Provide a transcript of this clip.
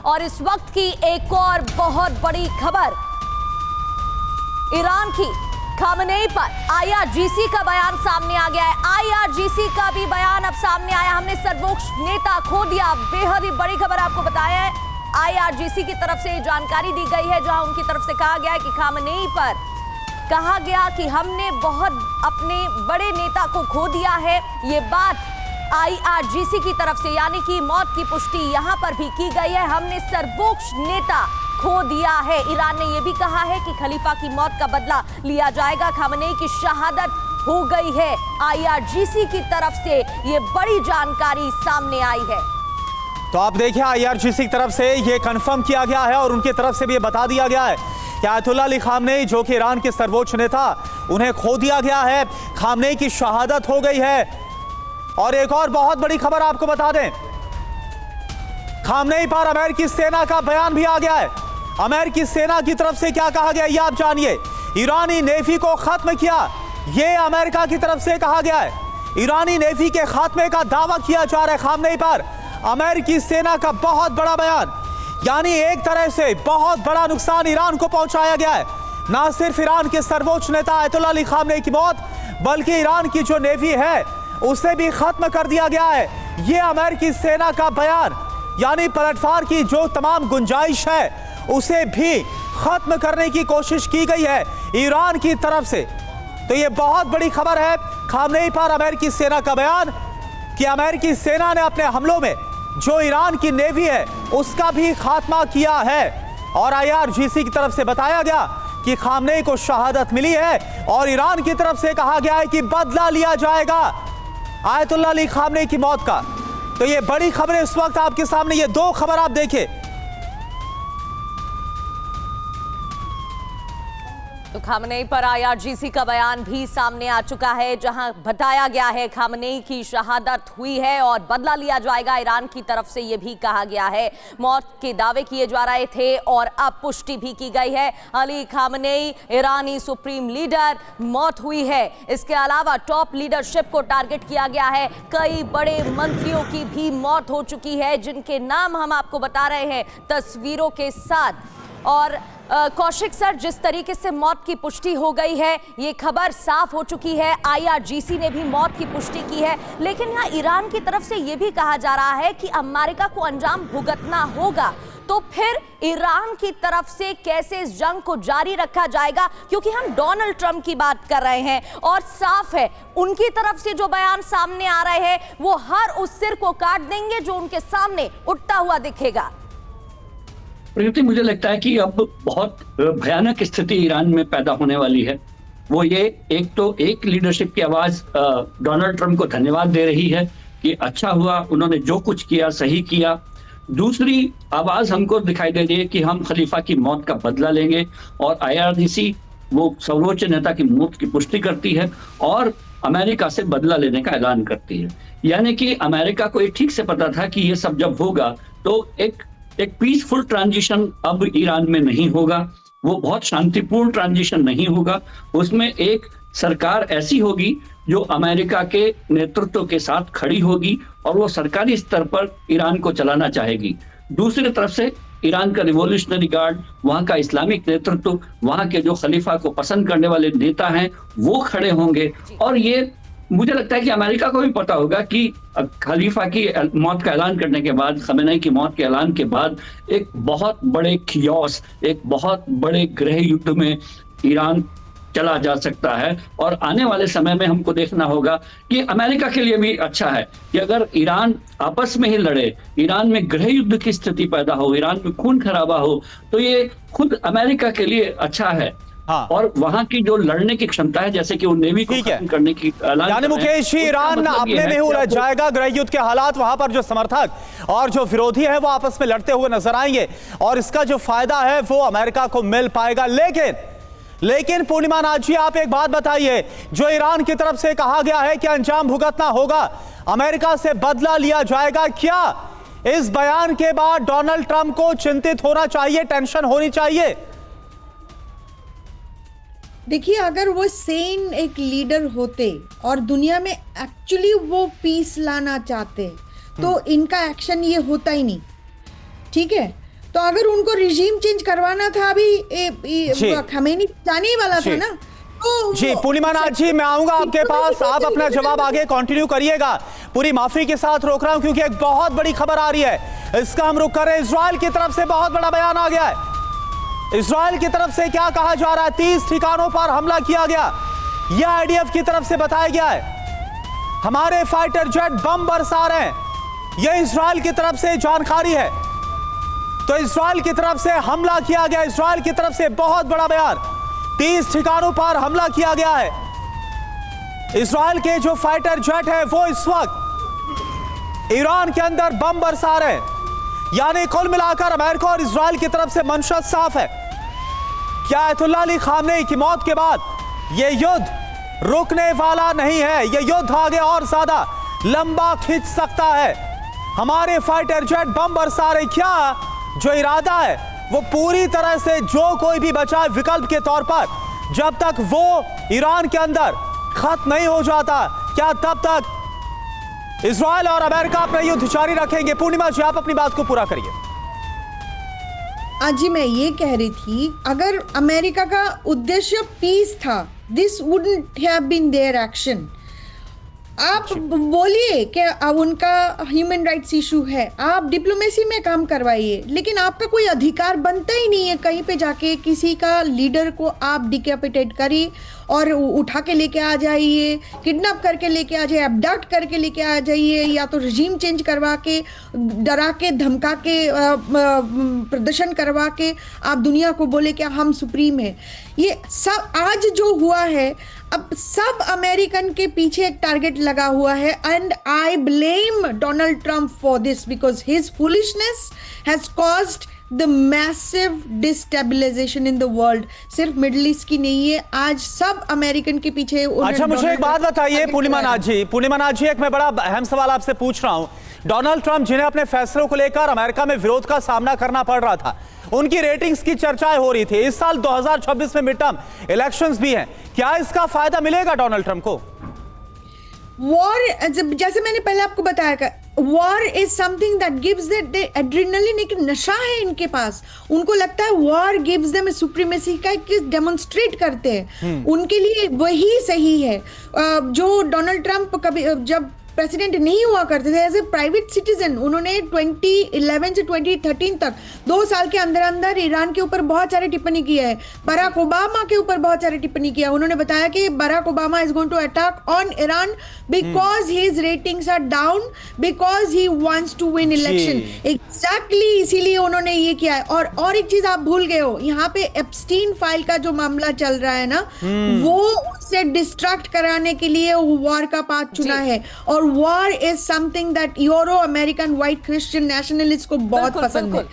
और इस वक्त की एक और बहुत बड़ी खबर, ईरान की खामनेई पर आईआरजीसी का बयान सामने आ गया है। आईआरजीसी का भी बयान अब सामने आया। हमने सर्वोच्च नेता खो दिया। बेहद ही बड़ी खबर आपको बताया है। आईआरजीसी की तरफ से जानकारी दी गई है, जहां उनकी तरफ से कहा गया है कि खामनेई पर कहा गया कि हमने बहुत अपने बड़े नेता को खो दिया है। ये बात आईआरजीसी की तरफ से, यानी कि मौत की पुष्टि यहां पर भी की गई है। हमने सर्वोच्च नेता खो दिया है। ईरान ने यह भी कहा है कि खलीफा की मौत का बदला लिया जाएगा। खामनेई की शहादत हो गई है। आईआरजीसी की तरफ से ये बड़ी जानकारी सामने आई है। तो आप देखिए, आईआरजीसी की तरफ से ये कंफर्म किया गया है और उनकी तरफ से भी ये बता दिया गया है कि आयतुल्लाह अली खामनेई, जो कि ईरान के सर्वोच्च नेता, उन्हें खो दिया गया है। खामनेई की शहादत हो गई है। और एक और बहुत बड़ी खबर आपको बता दें, खामनेई पर अमेरिकी सेना का बयान भी आ गया है। अमेरिकी सेना की तरफ से क्या कहा गया ये आप जानिए। ईरानी नेवी को खत्म किया, यह अमेरिका की तरफ से कहा गया है। ईरानी नेवी के खात्मे का दावा किया जा रहा है खामनेई पर। अमेरिकी सेना का बहुत बड़ा बयान, यानी एक तरह से बहुत बड़ा नुकसान ईरान को पहुंचाया गया है। ना सिर्फ ईरान के सर्वोच्च नेता आयतुल्लाह अली खामनेई की मौत, बल्कि ईरान की जो नेवी है उसे भी खत्म कर दिया गया है। यह अमेरिकी सेना का बयान, यानी पलटवार की जो तमाम गुंजाइश है उसे भी खत्म करने की कोशिश की गई है ईरान की तरफ से। तो यह बहुत बड़ी खबर है। खामनेई पर अमेरिकी सेना का बयान कि अमेरिकी सेना ने अपने हमलों में जो ईरान की नेवी है उसका भी खात्मा किया है। और आईआरजीसी की तरफ से बताया गया कि खामनेई को शहादत मिली है और ईरान की तरफ से कहा गया है कि बदला लिया जाएगा आयतुल्लाह अली खामनेई की मौत का। तो ये बड़ी खबरें इस वक्त आपके सामने, ये दो खबर आप देखिए। तो खामनेई पर आईआरजीसी का बयान भी सामने आ चुका है, जहां बताया गया है खामनेई की शहादत हुई है और बदला लिया जाएगा। ईरान की तरफ से यह भी कहा गया है। मौत के दावे किए जा रहे थे और अब पुष्टि भी की गई है। अली खामनेई ईरानी सुप्रीम लीडर, मौत हुई है। इसके अलावा टॉप लीडरशिप को टारगेट किया गया है। कई बड़े मंत्रियों की भी मौत हो चुकी है, जिनके नाम हम आपको बता रहे हैं तस्वीरों के साथ। और कौशिक सर, जिस तरीके से मौत की पुष्टि हो गई है, ये खबर साफ हो चुकी है। आईआरजीसी ने भी मौत की पुष्टि की है, लेकिन यहाँ ईरान की तरफ से ये भी कहा जा रहा है कि अमेरिका को अंजाम भुगतना होगा। तो फिर ईरान की तरफ से कैसे इस जंग को जारी रखा जाएगा? क्योंकि हम डोनाल्ड ट्रंप की बात कर रहे हैं और साफ है उनकी तरफ से जो बयान सामने आ रहे हैं वो हर उस सिर को काट देंगे जो उनके सामने उठता हुआ दिखेगा। प्रकृति, मुझे लगता है कि अब बहुत भयानक स्थिति ईरान में पैदा होने वाली है। वो ये, एक लीडरशिप की आवाज डोनाल्ड ट्रंप को धन्यवाद दे रही है कि अच्छा हुआ, उन्होंने जो कुछ किया सही किया। दूसरी आवाज हमको दिखाई दे रही है कि हम खलीफा की मौत का बदला लेंगे। और आईआरजीसी वो सर्वोच्च नेता की मौत की पुष्टि करती है और अमेरिका से बदला लेने का ऐलान करती है। यानी कि अमेरिका को ये ठीक से पता था कि ये सब जब होगा तो एक पीसफुल ट्रांजिशन अब ईरान में नहीं होगा। वो बहुत शांतिपूर्ण ट्रांजिशन नहीं होगा। उसमें एक सरकार ऐसी होगी जो अमेरिका के नेतृत्व के साथ खड़ी होगी और वो सरकारी स्तर पर ईरान को चलाना चाहेगी। दूसरी तरफ से ईरान का रिवॉल्यूशनरी गार्ड, वहां का इस्लामिक नेतृत्व, वहां के जो खलीफा को पसंद करने वाले नेता हैं वो खड़े होंगे। और ये मुझे लगता है कि अमेरिका को भी पता होगा कि खलीफा की मौत का ऐलान करने के बाद, खमेनेई की मौत के ऐलान के बाद एक बहुत बड़े खियोस, एक बहुत बड़े गृह युद्ध में ईरान चला जा सकता है। और आने वाले समय में हमको देखना होगा कि अमेरिका के लिए भी अच्छा है कि अगर ईरान आपस में ही लड़े, ईरान में गृह युद्ध की स्थिति पैदा हो, ईरान में खून खराबा हो, तो ये खुद अमेरिका के लिए अच्छा है। हाँ। और वहां की जो लड़ने की क्षमता है, जैसे कि वो नेवी को खत्म करने की ऐलान, यानी मुकेश जी, ईरान अपने में ही उलझ जाएगा। गृह युद्ध के हालात, वहां पर जो समर्थक और जो विरोधी है वो आपस में लड़ते हुए नजर आएंगे और इसका जो फायदा है वो अमेरिका को मिल पाएगा। लेकिन पूर्णिमा नाथ जी, आप एक बात बताइए, जो ईरान की तरफ से कहा गया है कि अंजाम भुगतना होगा, अमेरिका से बदला लिया जाएगा, क्या इस बयान के बाद डोनाल्ड ट्रंप को चिंतित होना चाहिए, टेंशन होनी चाहिए? देखिए, अगर वो सेन एक लीडर होते और दुनिया में एक्चुअली वो पीस लाना चाहते तो इनका एक्शन ये होता ही नहीं। ठीक है, तो अगर उनको रिजीम चेंज करवाना था अभी जी। खमेनी जाने ही वाला जी। था ना। तो जी पूर्णिमा नाथ जी, मैं आऊंगा आपके पास, आप अपना जवाब आगे कंटिन्यू करिएगा। पूरी माफी के साथ रोक रहा हूं क्योंकि एक बहुत बड़ी खबर आ रही है, इसका हम रुख कर रहे हैं। इजराइल की तरफ से बहुत बड़ा बयान आ गया है। इजराइल की तरफ से क्या कहा जा रहा है? 30 ठिकानों पर हमला किया गया, यह आईडीएफ की तरफ से बताया गया है। हमारे फाइटर जेट बम बरसा रहे हैं, यह इजराइल की तरफ से जानकारी है। तो इजराइल की तरफ से हमला किया गया, इजराइल की तरफ से बहुत बड़ा बयान, 30 ठिकानों पर हमला किया गया है। इजराइल के जो फाइटर जेट है वो इस वक्त ईरान के अंदर बम बरसा रहे हैं। यानी कुल मिलाकर अमेरिका और इजराइल की तरफ से मंशा साफ है कि आयतुल्लाह अली खामनेई की मौत के बाद यह युद्ध रुकने वाला नहीं है, यह युद्ध आगे और ज्यादा लंबा खिंच सकता है। हमारे फाइटर जेट बम बरसा रहे, क्या जो इरादा है वो पूरी तरह से जो कोई भी बचा है विकल्प के तौर पर, जब तक वो ईरान के अंदर खत्म नहीं हो जाता, क्या तब तक इजराइल और अमेरिका अपना युद्ध जारी रखेंगे? पूर्णिमा जी, आप अपनी बात को पूरा करिए। आज जी मैं ये कह रही थी, अगर अमेरिका का उद्देश्य पीस था, this wouldn't have been there action. आप बोलिए कि उनका ह्यूमन राइट्स इशू है, आप डिप्लोमेसी में काम करवाइए, लेकिन आपका कोई अधिकार बनता ही नहीं है कहीं पे जाके किसी का लीडर को आप डिकैपिटेट करिए और उठा के लेके आ जाइए, किडनैप करके लेके आ जाइए, अबडक्ट करके लेके आ जाइए, या तो रजीम चेंज करवा के, डरा के, धमका के, प्रदर्शन करवा के आप दुनिया को बोले कि हम सुप्रीम है। ये सब आज जो हुआ है, अब सब अमेरिकन के पीछे एक टारगेट लगा हुआ है, and I blame Donald Trump for this because his foolishness has caused the massive destabilisation in the world. सिर्फ मिडिल ईस्ट की नहीं है, आज सब अमेरिकन के पीछे। अच्छा, मुझे एक बात बताइए पूर्णिमा नाथ जी, एक मैं बड़ा अहम सवाल आपसे पूछ रहा हूं। डोनाल्ड ट्रंप जिन्हें अपने फैसलों को लेकर अमेरिका में विरोध का सामना करना पड़ रहा था, उनकी रेटिंग्स की चर्चाएं हो रही थी। इस साल 2026 में मिड टर्म इलेक्शंस भी हैं, क्या इसका फायदा मिलेगा डोनाल्ड ट्रंप को? वॉर, जैसे मैंने पहले आपको बताया, war is something that gives that adrenaline, एक नशा है इनके पास। उनको लगता है वॉर गिव्स देम सुप्रीमेसी का डेमोन्स्ट्रेट करते हैं, उनके लिए वही सही है। जो डोनाल्ड ट्रंप कभी जब प्रेसिडेंट नहीं हुआ करते थे, एज ए प्राइवेट सिटीजन उन्होंने 2011 से 2013 तक 2 साल के अंदर अंदर ईरान के ऊपर बहुत सारी टिप्पणी की है। बराक ओबामा के ऊपर बहुत सारी टिप्पणी किया। उन्होंने बताया कि Barack Obama is going to attack on Iran because his ratings are down, because he wants to win election. Exactly इसीलिए उन्होंने ये किया है। और एक चीज आप भूल गए हो, यहाँ पे एप्स्टीन फाइल का जो मामला चल रहा है ना, वो उससे डिस्ट्रैक्ट कराने के लिए वॉर का पाथ चुना है। और war is something that euro American white Christian nationalist को बहुत पसंद है।